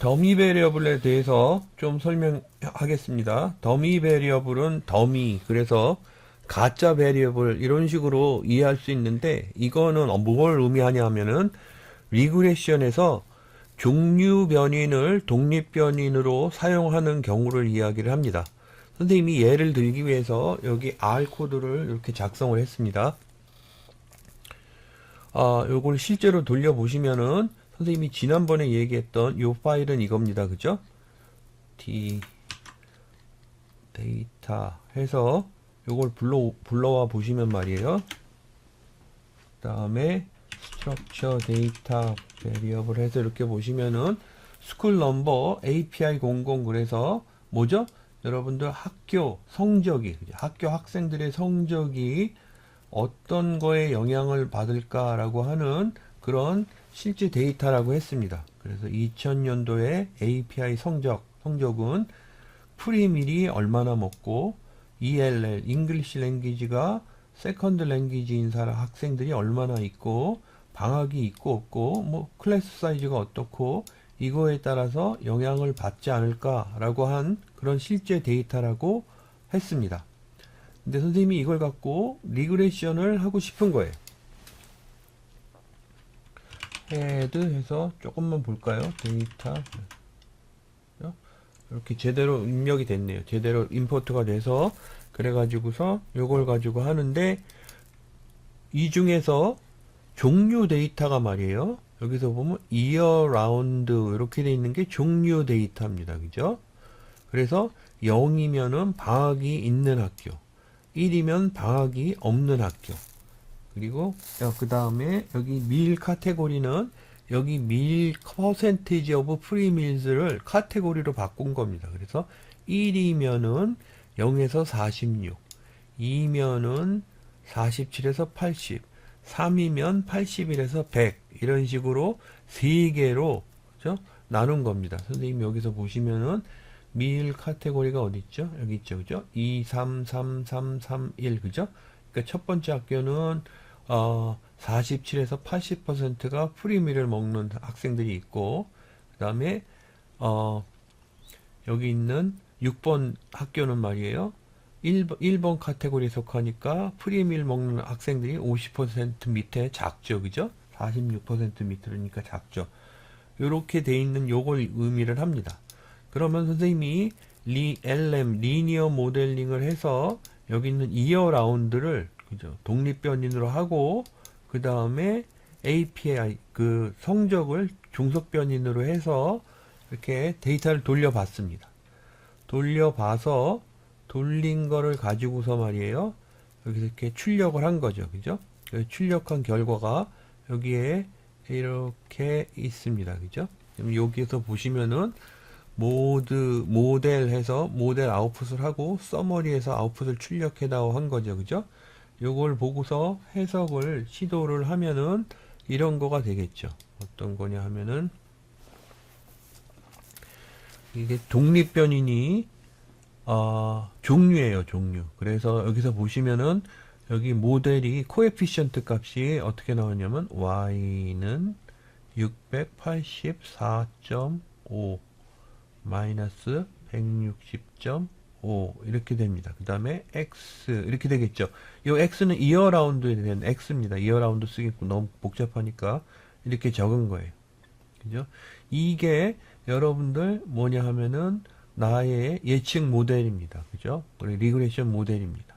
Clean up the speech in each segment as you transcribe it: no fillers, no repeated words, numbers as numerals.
더미 베리어블에 대해서 좀 설명하겠습니다. 더미 베리어블은 더미, 그래서 가짜 베리어블 이런 식으로 이해할 수 있는데, 이거는 뭘 의미하냐 하면은 리그레션에서 종류 변인을 독립 변인으로 사용하는 경우를 이야기를 합니다. 선생님이 예를 들기 위해서 여기 R 코드를 이렇게 작성을 했습니다. 요걸 실제로 돌려보시면은 선생님이 지난번에 얘기했던 요 파일은 이겁니다. 그죠? 데이터 해서 요걸 불러와 보시면 말이에요. 그 다음에 structure data variable 해서 이렇게 보시면은 school number API 00, 그래서 뭐죠? 여러분들 학교 성적이, 학교 학생들의 성적이 어떤 거에 영향을 받을까라고 하는 그런 실제 데이터라고 했습니다. 그래서 2000년도에 API 성적은 프리밀이 얼마나 먹고, ELL, English Language가 세컨드 랭귀지인 사람 학생들이 얼마나 있고, 방학이 있고 없고, 뭐 클래스 사이즈가 어떻고, 이거에 따라서 영향을 받지 않을까라고 한 그런 실제 데이터라고 했습니다. 근데 선생님이 이걸 갖고 리그레션을 하고 싶은 거예요. 헤드 해서 조금만 볼까요? 데이터 이렇게 제대로 입력이 됐네요. 제대로 임포트가 돼서, 그래가지고서 요걸 가지고 하는데, 이 중에서 종류 데이터가 말이에요. 여기서 보면 year round 이렇게 돼 있는 게 종류 데이터입니다. 그죠? 그래서 0이면은 방학이 있는 학교, 1이면 방학이 없는 학교, 그리고 그 다음에 여기 밀 카테고리는 여기 밀 퍼센티지 오브 프리 밀즈를 카테고리로 바꾼 겁니다. 그래서 1이면은 0에서 46, 2면은 47에서 80, 3이면 81에서 100, 이런 식으로 3개로 그죠? 나눈 겁니다. 선생님 여기서 보시면은 밀 카테고리가 어디 있죠? 여기 있죠. 그죠? 2, 3, 3, 3, 3, 1. 그죠? 그러니까 첫 번째 학교는 47에서 80%가 프리밀을 먹는 학생들이 있고, 그 다음에 여기 있는 6번 학교는 말이에요. 1번 카테고리에 속하니까 프리밀 먹는 학생들이 50% 밑에 작죠. 그죠? 46% 밑으로니까 작죠. 요렇게 돼 있는 요걸 의미를 합니다. 그러면 선생님이 LM, 리니어 모델링을 해서 여기 있는 이어 라운드를 그죠? 독립 변인으로 하고, 그 다음에 API 그 성적을 중속 변인으로 해서 이렇게 데이터를 돌려봤습니다. 돌려봐서 돌린 거를 가지고서 말이에요. 여기서 이렇게 출력을 한 거죠. 그죠? 출력한 결과가 여기에 이렇게 있습니다. 그죠? 그럼 여기에서 보시면은 모델 해서 모델 아웃풋을 하고, 서머리에서 아웃풋을 출력해다오 한 거죠. 그죠? 요걸 보고서 해석을 시도를 하면은 이런 거가 되겠죠. 어떤 거냐 하면은, 이게 독립 변인이 종류예요. 종류. 그래서 여기서 보시면은 여기 모델이 코에피션트 값이 어떻게 나오냐면 y는 684.5 마이너스 160.5 이렇게 됩니다. 그 다음에 x 이렇게 되겠죠. 이 x는 이어 라운드에 대한 x입니다. 이어 라운드 쓰겠고 너무 복잡하니까 이렇게 적은 거예요. 그죠? 이게 여러분들 뭐냐 하면은 나의 예측 모델입니다. 그죠? 우리 리그레션 모델입니다.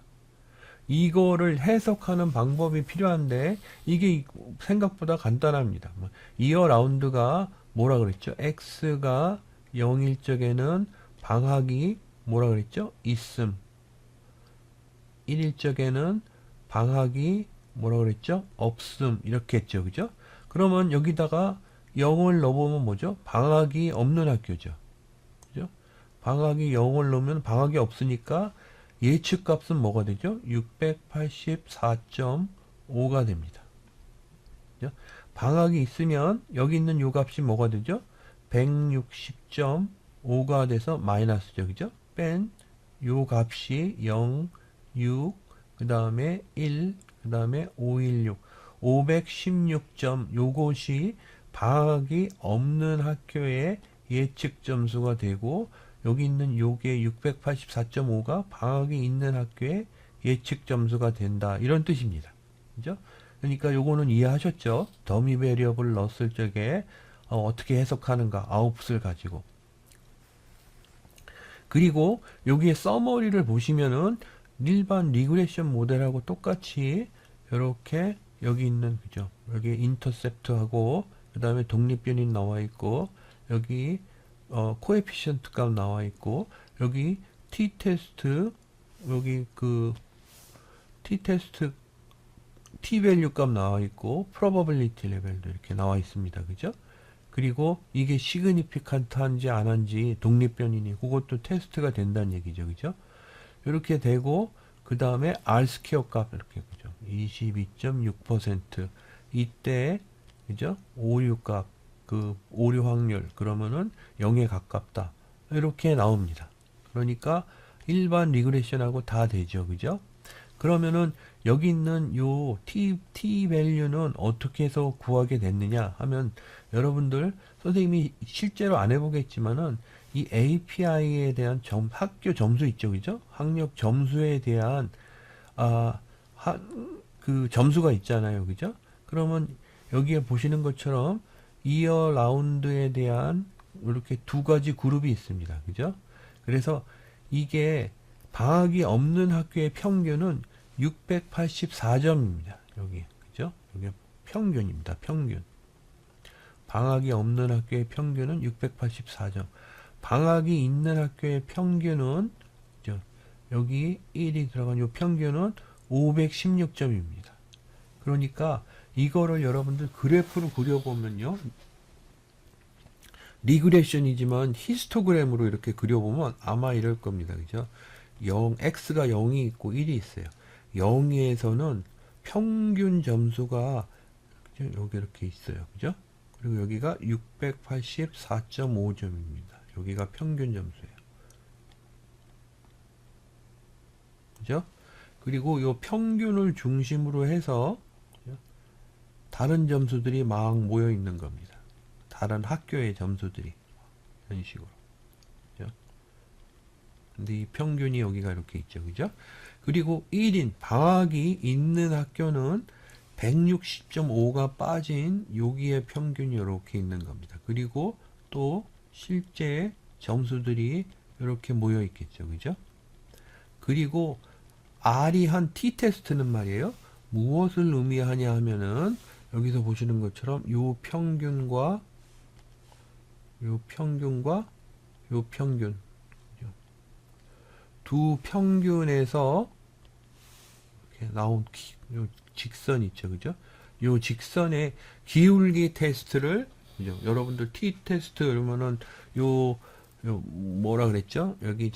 이거를 해석하는 방법이 필요한데 이게 생각보다 간단합니다. 이어 라운드가 뭐라 그랬죠? x가 0일 적에는 방학이 뭐라 그랬죠? 있음. 1일 적에는 방학이 뭐라 그랬죠? 없음. 이렇게 했죠. 그죠? 그러면 여기다가 0을 넣어보면 뭐죠? 방학이 없는 학교죠. 그죠? 방학이 0을 넣으면 방학이 없으니까 예측 값은 뭐가 되죠? 684.5가 됩니다. 그죠? 방학이 있으면 여기 있는 요 값이 뭐가 되죠? 160.5가 돼서 마이너스죠. 그죠? 뺀 요 값이 0, 6, 그 다음에 1, 그 다음에 516, 516점, 요것이 방학이 없는 학교의 예측 점수가 되고, 여기 있는 요게 684.5가 방학이 있는 학교의 예측 점수가 된다. 이런 뜻입니다. 그죠? 그러니까 요거는 이해하셨죠? 더미 베리어블을 넣었을 적에 어떻게 해석하는가, 아웃풋을 가지고. 그리고 여기에 서머리를 보시면은 일반 리그레션 모델하고 똑같이 이렇게 여기 있는, 그죠? 여기 인터셉트하고 그 다음에 독립변이 나와 있고, 여기 코에피션트 값 나와 있고, 여기 t-테스트, 여기 그 t-테스트 t-밸류 값 나와 있고, probability 레벨도 이렇게 나와 있습니다. 그죠? 그리고 이게 시그니피칸트한지 안 한지 독립변이니 그것도 테스트가 된다는 얘기죠. 그죠? 이렇게 되고, 그 다음에 R 스퀘어 값 이렇게, 그죠? 22.6% 이때, 그죠? 오류 값, 그 오류 확률 그러면은 0에 가깝다. 이렇게 나옵니다. 그러니까 일반 리그레션하고 다 되죠. 그죠? 그러면은 여기 있는 요 t 밸류는 어떻게 해서 구하게 됐느냐 하면, 여러분들 선생님이 실제로 안 해보겠지만은 이 API에 대한 학교 점수 있죠. 그죠? 학력 점수에 대한 그 점수가 있잖아요. 그죠? 그러면 여기에 보시는 것처럼 이어 라운드에 대한 이렇게 두 가지 그룹이 있습니다. 그죠? 그래서 이게 방학이 없는 학교의 평균은 684점입니다. 여기. 그죠? 여기 평균입니다. 평균. 방학이 없는 학교의 평균은 684점. 방학이 있는 학교의 평균은, 그죠? 여기 1이 들어간 요 평균은 516점입니다. 그러니까 이거를 여러분들 그래프로 그려보면요, 리그레션이지만 히스토그램으로 이렇게 그려보면 아마 이럴 겁니다. 그죠? x가 0이 있고 1이 있어요. 0에서는 평균 점수가, 그죠? 여기 이렇게 있어요. 그죠? 그리고 여기가 684.5점입니다. 여기가 평균 점수예요. 그죠? 그리고 이 평균을 중심으로 해서 다른 점수들이 막 모여 있는 겁니다. 다른 학교의 점수들이 이런 식으로. 그죠? 근데 이 평균이 여기가 이렇게 있죠. 그죠? 그리고 1인 방학이 있는 학교는 160.5가 빠진 여기에 평균이 이렇게 있는 겁니다. 그리고 또 실제 점수들이 이렇게 모여 있겠죠. 그죠? 그리고 R이 한 t-테스트는 말이에요. 무엇을 의미하냐 하면은, 여기서 보시는 것처럼 요 평균과 요 평균과 요 평균, 두 평균에서 이렇게 나온 요 직선 있죠. 그죠? 요 직선의 기울기 테스트를, 그죠? 여러분들 t-테스트 그러면은 요 뭐라 그랬죠? 여기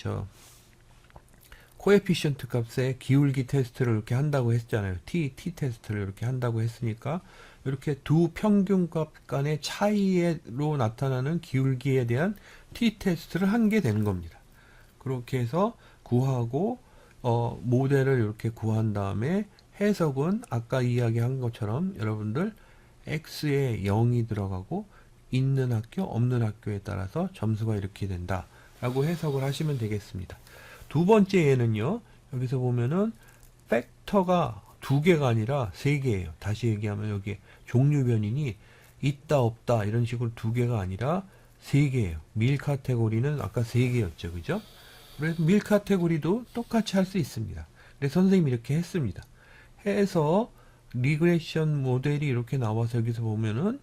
코에피션트 값의 기울기 테스트를 이렇게 한다고 했잖아요. t-테스트를 이렇게 한다고 했으니까, 이렇게 두 평균값 간의 차이로 나타나는 기울기에 대한 t-테스트를 한 게 되는 겁니다. 그렇게 해서 구하고, 모델을 이렇게 구한 다음에 해석은 아까 이야기한 것처럼 여러분들 x에 0이 들어가고 있는 학교, 없는 학교에 따라서 점수가 이렇게 된다 라고 해석을 하시면 되겠습니다. 두 번째 예는요, 여기서 보면은 팩터가 두 개가 아니라 세 개예요. 다시 얘기하면 여기 종류 변인이 있다 없다 이런 식으로 두 개가 아니라 세 개예요. 밀 카테고리는 아까 세 개였죠. 그죠? 그래서 밀 카테고리도 똑같이 할 수 있습니다. 그래서 선생님이 이렇게 했습니다. 해서 리그레션 모델이 이렇게 나와서 여기서 보면은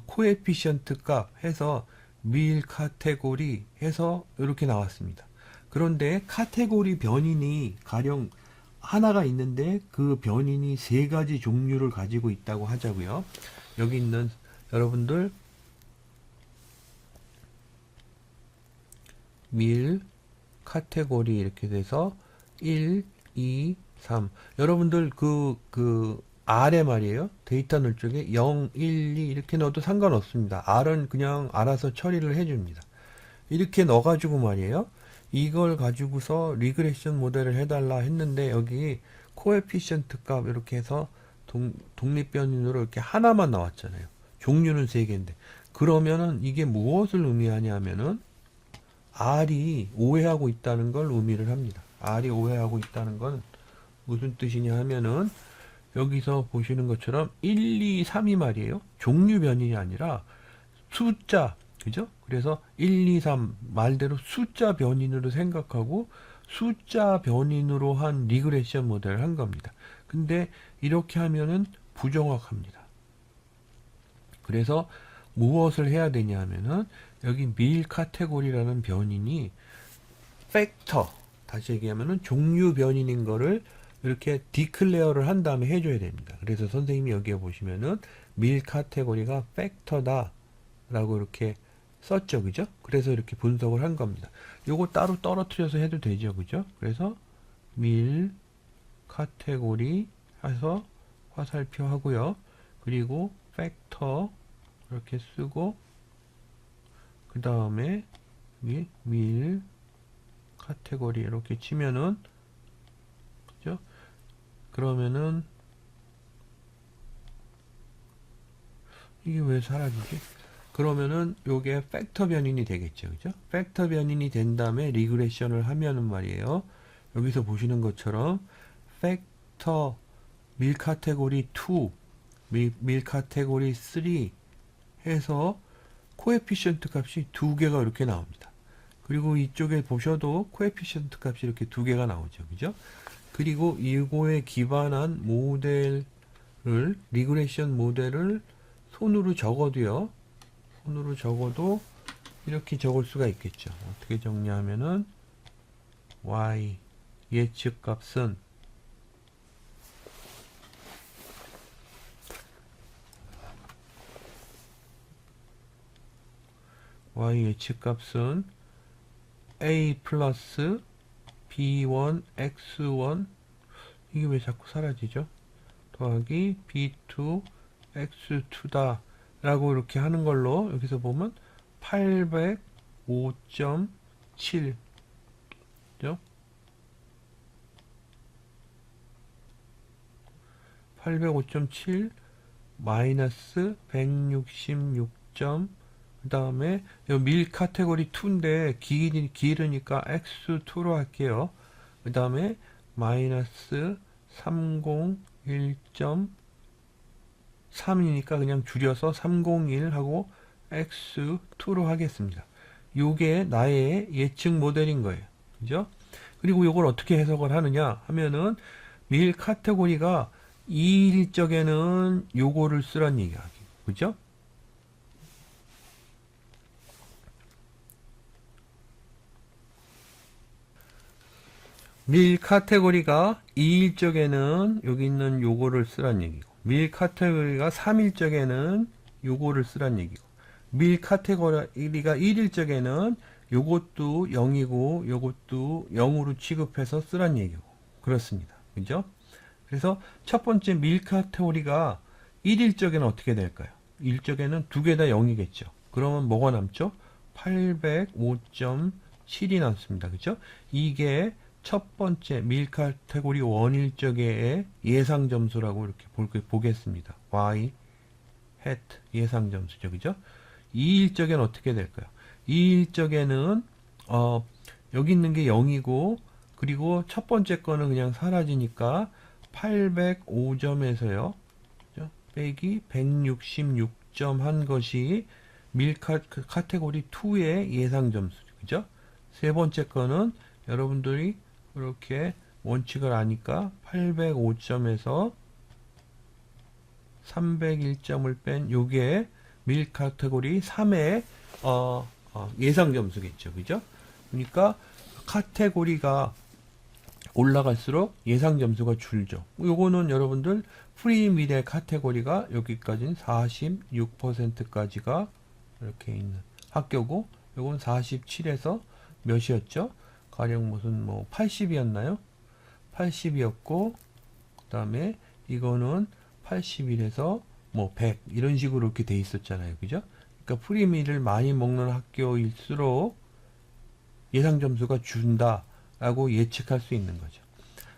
코에피션트 값 해서 밀 카테고리 해서 이렇게 나왔습니다. 그런데 카테고리 변인이 가령 하나가 있는데 그 변인이 세 가지 종류를 가지고 있다고 하자고요. 여기 있는 여러분들 밀 카테고리 이렇게 돼서 1, 2, 3 여러분들 그 R에 말이에요. 데이터 넣을 쪽에 0, 1, 2 이렇게 넣어도 상관없습니다. R은 그냥 알아서 처리를 해줍니다. 이렇게 넣어가지고 말이에요. 이걸 가지고서 리그레션 모델을 해달라 했는데, 여기 코에피션트 값 이렇게 해서 독립변인으로 이렇게 하나만 나왔잖아요. 종류는 3개인데. 그러면은 이게 무엇을 의미하냐면은 R이 오해하고 있다는 걸 의미를 합니다. R이 오해하고 있다는 건 무슨 뜻이냐 하면은 여기서 보시는 것처럼 1, 2, 3이 말이에요. 종류 변인이 아니라 숫자, 그죠? 그래서 1, 2, 3 말대로 숫자 변인으로 생각하고 숫자 변인으로 한 리그레션 모델을 한 겁니다. 근데 이렇게 하면은 부정확합니다. 그래서 무엇을 해야 되냐 하면은 여기 밀 카테고리라는 변인이 팩터, 다시 얘기하면은 종류 변인인 거를 이렇게 디클레어를 한 다음에 해줘야 됩니다. 그래서 선생님이 여기에 보시면은 밀 카테고리가 팩터다 라고 이렇게 썼죠. 그죠? 그래서 이렇게 분석을 한 겁니다. 요거 따로 떨어뜨려서 해도 되죠. 그죠? 그래서 밀 카테고리 해서 화살표 하고요. 그리고 팩터 이렇게 쓰고 그 다음에 밀 카테고리 이렇게 치면은 그죠? 그러면은 이게 왜 사라지지? 그러면은 요게 팩터 변인이 되겠죠. 그죠? 팩터 변인이 된 다음에 리그레션을 하면은 말이에요. 여기서 보시는 것처럼 팩터 밀 카테고리 2, 밀 카테고리 3 해서 코에피션트 값이 2개가 이렇게 나옵니다. 그리고 이쪽에 보셔도 코에피션트 값이 이렇게 2개가 나오죠. 그죠? 그리고 이거에 기반한 모델을, 리그레션 모델을 손으로 적어도요. 손으로 적어도 이렇게 적을 수가 있겠죠. 어떻게 적냐면은 y 예측 값은 y 예측 값은 a 플러스 b1 x1 이게 왜 자꾸 사라지죠? 더하기 b2 x2다 라고 이렇게 하는 걸로 여기서 보면 805.7 죠? 805.7 마이너스 166. 그 다음에 밀 카테고리 2인데 길으니까 x2로 할게요. 그 다음에 마이너스 301.3이니까 그냥 줄여서 301 하고 x2로 하겠습니다. 요게 나의 예측 모델인 거예요. 그죠? 그리고 요걸 어떻게 해석을 하느냐 하면은 밀 카테고리가 2일 적에는 요거를 쓰란 얘기야. 그죠? 밀 카테고리가 2일적에는 여기 있는 요거를 쓰란 얘기고 밀 카테고리가 3일적에는 요거를 쓰란 얘기고 밀 카테고리가 1일적에는 요것도 0이고 요것도 0으로 취급해서 쓰란 얘기고 그렇습니다. 그죠? 그래서 첫 번째 밀 카테고리가 1일적에는 어떻게 될까요? 1일적에는 두 개 다 0이겠죠. 그러면 뭐가 남죠? 805.7이 남습니다. 그죠? 이게 첫 번째 밀 카테고리 원일적의 예상 점수라고 이렇게 보겠습니다. y hat 예상 점수죠. 그죠? 2일적에는 어떻게 될까요? 2일적에는 여기 있는 게 0이고 그리고 첫 번째 거는 그냥 사라지니까 805점에서요. 그죠? 빼기 166점 한 것이 밀 카테고리 2의 예상 점수죠. 그죠? 세 번째 거는 여러분들이 이렇게 원칙을 아니까 805점에서 301점을 뺀 요게 밀 카테고리 3의 예상 점수겠죠. 그죠? 그러니까 카테고리가 올라갈수록 예상 점수가 줄죠. 요거는 여러분들 프리 밀의 카테고리가 여기까지는 46%까지가 이렇게 있는 학교고 요건 47에서 몇이었죠? 가령 무슨 80이었나요? 80이었고 그 다음에 이거는 81에서 100 이런 식으로 이렇게 돼 있었잖아요. 그죠? 그러니까 프리미를 많이 먹는 학교일수록 예상 점수가 준다 라고 예측할 수 있는 거죠.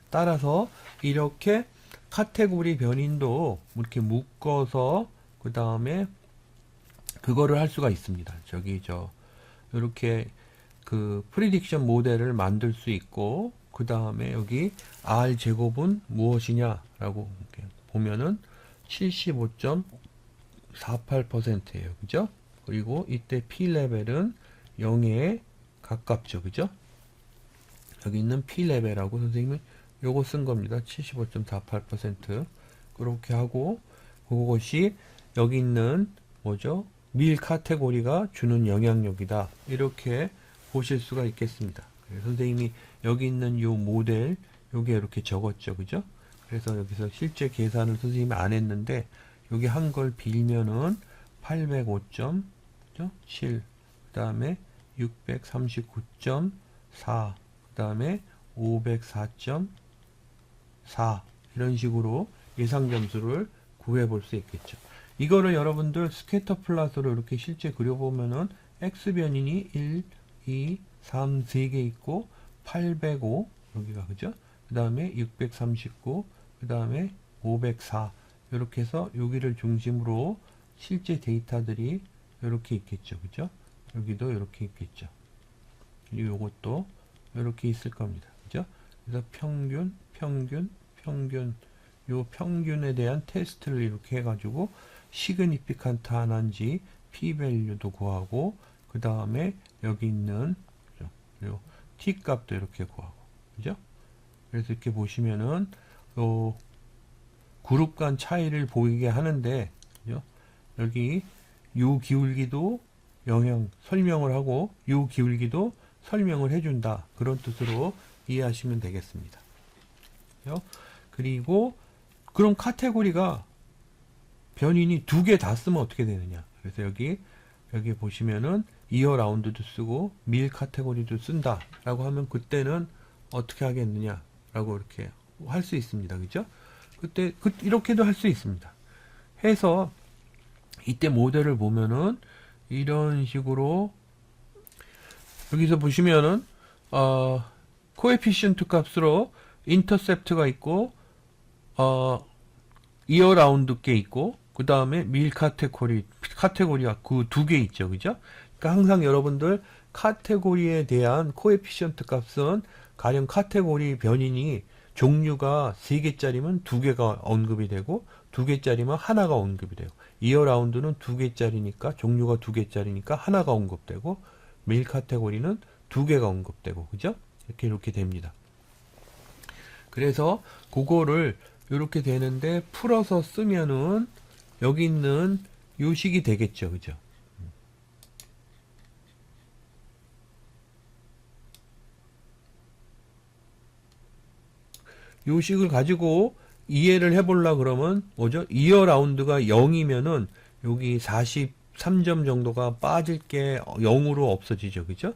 따라서 이렇게 카테고리 변인도 이렇게 묶어서 그 다음에 그거를 할 수가 있습니다. 이렇게 그 프리딕션 모델을 만들 수 있고, 그 다음에 여기 R 제곱은 무엇이냐라고 이렇게 보면은 75.48%예요. 그죠? 그리고 이때 P 레벨은 0에 가깝죠. 그죠? 여기 있는 P 레벨하고 선생님이 요거 쓴 겁니다. 75.48%. 그렇게 하고, 그것이 여기 있는 뭐죠? 밀 카테고리가 주는 영향력이다. 이렇게 보실 수가 있겠습니다. 선생님이 여기 있는 요 모델, 요게 이렇게 적었죠. 그죠? 그래서 여기서 실제 계산을 선생님이 안 했는데, 여기 한 걸 빌면은 805.7, 그 다음에 639.4, 그 다음에 504.4, 이런 식으로 예상 점수를 구해 볼 수 있겠죠. 이거를 여러분들 스캐터 플롯으로 이렇게 실제 그려보면은 x 변인이 1, 2, 3, 3개 있고 805 여기가 그죠? 그 다음에 639, 그 다음에 504 이렇게 해서 여기를 중심으로 실제 데이터들이 이렇게 있겠죠. 그죠? 여기도 이렇게 있겠죠. 그리고 요것도 이렇게 있을 겁니다. 그죠? 그래서 평균, 요 평균에 대한 테스트를 이렇게 해가지고 시그니피칸트한지 p-밸류도 구하고, 그 다음에 여기 있는 요 t 값도 이렇게 구하고, 그죠? 그래서 이렇게 보시면은 요 그룹 간 차이를 보이게 하는데, 그죠? 여기 요 기울기도 설명을 하고 요 기울기도 설명을 해준다, 그런 뜻으로 이해하시면 되겠습니다. 그죠? 그리고 그럼 카테고리가 변인이 2개 다 쓰면 어떻게 되느냐. 그래서 여기 보시면은 이어 라운드도 쓰고 밀 카테고리도 쓴다 라고 하면 그때는 어떻게 하겠느냐 라고 이렇게 할 수 있습니다. 그죠? 그때 이렇게도 할 수 있습니다. 해서 이때 모델을 보면은 이런 식으로 여기서 보시면은 코에피션트 값으로 인터셉트가 있고 이어 라운드 게 있고, 그 다음에 밀 카테고리가 그 2개 있죠. 그죠? 그러니까 항상 여러분들 카테고리에 대한 코에피션트 값은 가령 카테고리 변인이 종류가 3개짜리면 2개가 언급이 되고 2개짜리면 하나가 언급이 되고, 이어 라운드는 2개짜리니까 종류가 2개짜리니까 하나가 언급되고, 밀 카테고리는 2개가 언급되고, 그죠? 이렇게 됩니다. 그래서 그거를 이렇게 되는데 풀어서 쓰면은 여기 있는 요식이 되겠죠. 그죠? 요식을 가지고 이해를 해보려 그러면 뭐죠? 이어 라운드가 0이면은 여기 43점 정도가 빠질 게 0으로 없어지죠. 그죠?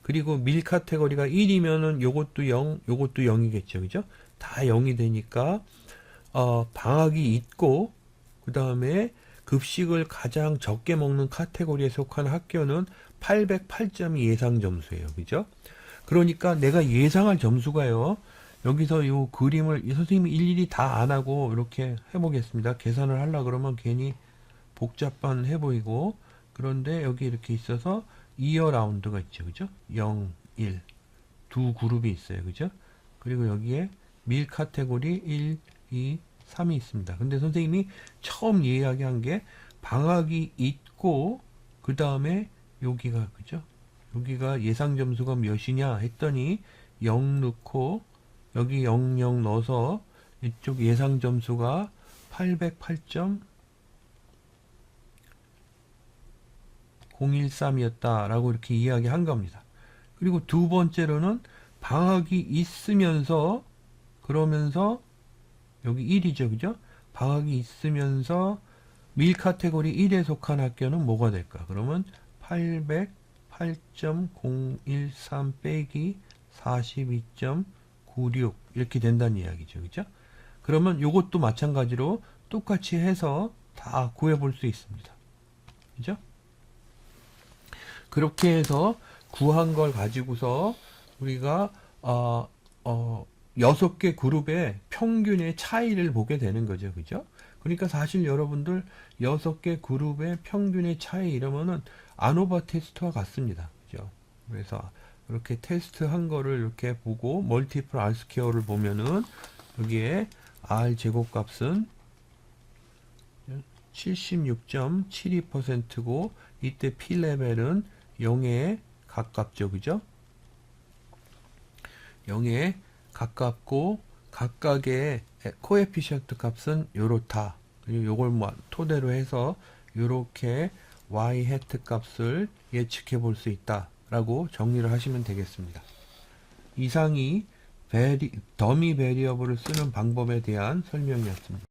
그리고 밀 카테고리가 1이면은 요것도 0, 요것도 0이겠죠. 그죠? 다 0이 되니까 방학이 있고, 그 다음에 급식을 가장 적게 먹는 카테고리에 속한 학교는 808점이 예상 점수예요. 그죠? 그러니까 내가 예상할 점수가요, 여기서 이 그림을 이 선생님이 일일이 다 안 하고 이렇게 해보겠습니다. 계산을 하려 그러면 괜히 복잡해 보이고, 그런데 여기 이렇게 있어서 이어 라운드가 있죠. 그죠? 0, 1 두 그룹이 있어요. 그죠? 그리고 여기에 밀 카테고리 1, 2, 3이 있습니다. 근데 선생님이 처음 이야기한 게 방학이 있고, 그 다음에 여기가 그죠? 여기가 예상 점수가 몇이냐 했더니 0 넣고 여기 00 넣어서 이쪽 예상 점수가 808.013이었다 라고 이렇게 이야기한 겁니다. 그리고 두 번째로는 방학이 있으면서, 그러면서 여기 1이죠. 그죠? 방학이 있으면서 밀 카테고리 1에 속한 학교는 뭐가 될까? 그러면 808.013 빼기 42.96 이렇게 된다는 이야기죠. 그죠? 그러면 이것도 마찬가지로 똑같이 해서 다 구해볼 수 있습니다. 그죠? 그렇게 해서 구한 걸 가지고서 우리가 6개 그룹의 평균의 차이를 보게 되는 거죠. 그죠? 그러니까 사실 여러분들 6개 그룹의 평균의 차이 이러면은 아노바 테스트와 같습니다. 그죠? 그래서 이렇게 테스트 한 거를 이렇게 보고 멀티플 R 스퀘어를 보면은 여기에 R 제곱값은 76.72%고 이때 P 레벨은 0에 가깝죠. 그죠? 0에 가깝고 각각의 코에피션트 값은 요렇다. 그리고 요걸 뭐 토대로 해서 요렇게 y 해트 값을 예측해 볼 수 있다 라고 정리를 하시면 되겠습니다. 이상이 더미 베리어블을 쓰는 방법에 대한 설명이었습니다.